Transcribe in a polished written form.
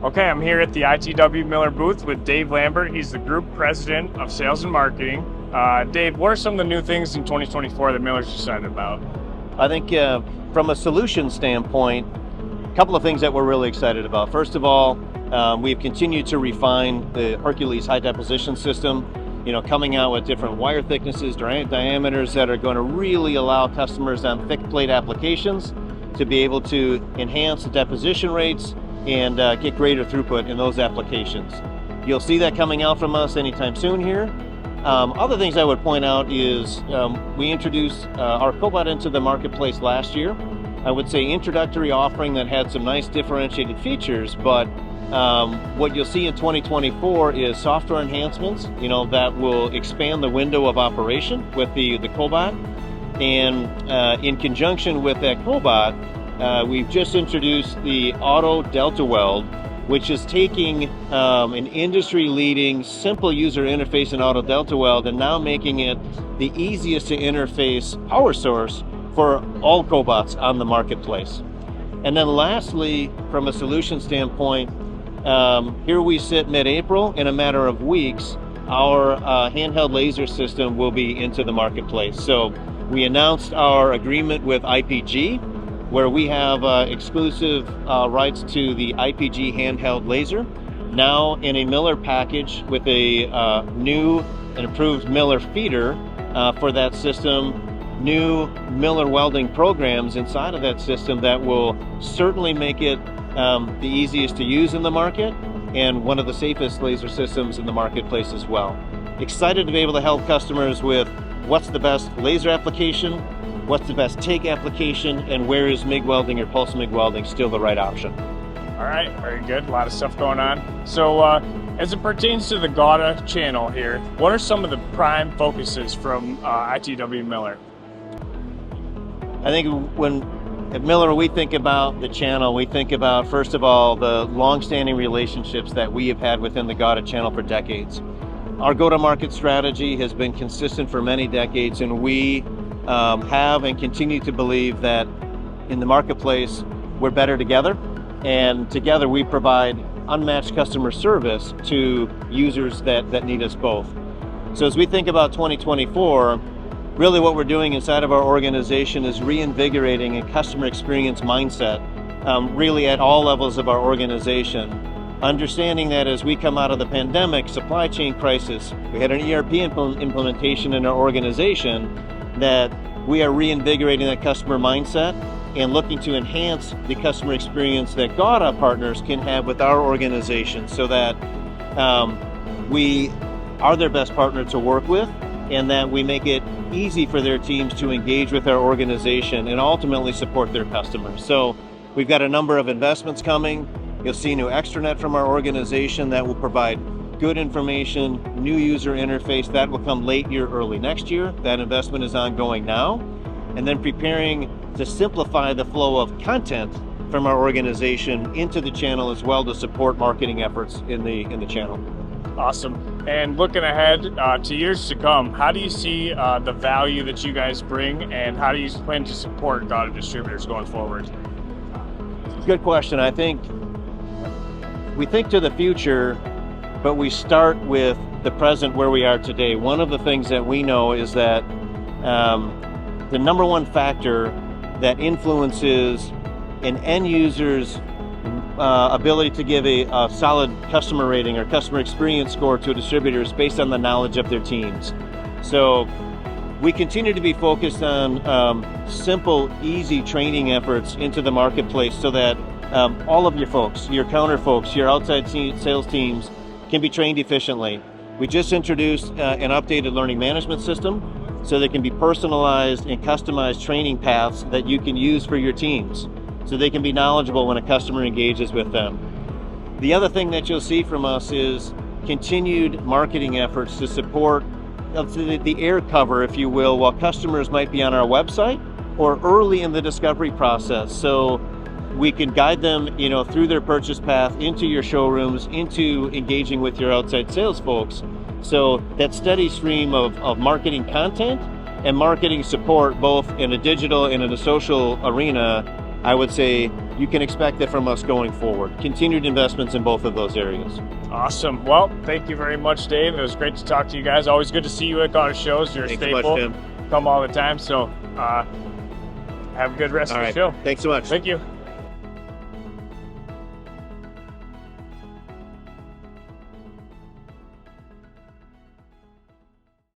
Okay, I'm here at the ITW Miller booth with Dave Lambert. He's the Group President of Sales and Marketing. Dave, what are some of the new things in 2024 that Miller's excited about? I think from a solution standpoint, a couple of things that we're really excited about. First of all, we've continued to refine the Hercules high deposition system, coming out with different wire thicknesses, diameters that are going to really allow customers on thick plate applications to be able to enhance the deposition rates and get greater throughput in those applications. You'll see that coming out from us anytime soon here. Other things I would point out is we introduced our cobot into the marketplace last year. I would say introductory offering that had some nice differentiated features, but what you'll see in 2024 is software enhancements, that will expand the window of operation with the cobot. And in conjunction with that cobot, we've just introduced the Auto Delta Weld, which is taking an industry-leading simple user interface in Auto Delta Weld and now making it the easiest to interface power source for all cobots on the marketplace. And then lastly, from a solution standpoint, here we sit mid-April. In a matter of weeks, our handheld laser system will be into the marketplace. So we announced our agreement with IPG, where we have exclusive rights to the IPG handheld laser, now in a Miller package with a new and improved Miller feeder for that system, new Miller welding programs inside of that system that will certainly make it the easiest to use in the market and one of the safest laser systems in the marketplace as well. Excited to be able to help customers with what's the best laser application, what's the best TIG application, and where is MIG welding or pulse MIG welding still the right option. All right, very good. A lot of stuff going on. So as it pertains to the GAWDA channel here, what are some of the prime focuses from ITW Miller? I think at Miller, we think about the channel, we think about, first of all, the long-standing relationships that we have had within the GAWDA channel for decades. Our go-to-market strategy has been consistent for many decades, and we have and continue to believe that in the marketplace, we're better together, and together we provide unmatched customer service to users that need us both. So as we think about 2024, really what we're doing inside of our organization is reinvigorating a customer experience mindset, really at all levels of our organization. Understanding that as we come out of the pandemic, supply chain crisis, we had an ERP implementation in our organization, that we are reinvigorating that customer mindset and looking to enhance the customer experience that GAWDA partners can have with our organization so that we are their best partner to work with and that we make it easy for their teams to engage with our organization and ultimately support their customers. So we've got a number of investments coming. You'll see new extranet from our organization that will provide good information, new user interface. That will come late year, early next year. That investment is ongoing now. And then preparing to simplify the flow of content from our organization into the channel as well to support marketing efforts in the channel. Awesome. And looking ahead to years to come, how do you see the value that you guys bring, and how do you plan to support GAWDA distributors going forward? Good question. I think we think to the future, but we start with the present where we are today. One of the things that we know is that the number one factor that influences an end user's ability to give a solid customer rating or customer experience score to a distributor is based on the knowledge of their teams. So we continue to be focused on simple, easy training efforts into the marketplace so that all of your folks, your counter folks, your outside sales teams can be trained efficiently. We just introduced an updated learning management system so there can be personalized and customized training paths that you can use for your teams so they can be knowledgeable when a customer engages with them. The other thing that you'll see from us is continued marketing efforts to support the air cover, if you will, while customers might be on our website or early in the discovery process. So we can guide them, through their purchase path into your showrooms, into engaging with your outside sales folks. So that steady stream of marketing content and marketing support, both in a digital and in a social arena, I would say you can expect that from us going forward. Continued investments in both of those areas. Awesome. Well, thank you very much, Dave. It was great to talk to you guys. Always good to see you at GAWDA shows. You're a Thanks so staple. much, Tim. Come all the time. So have a good rest All of right. the show. Thanks so much. Thank you.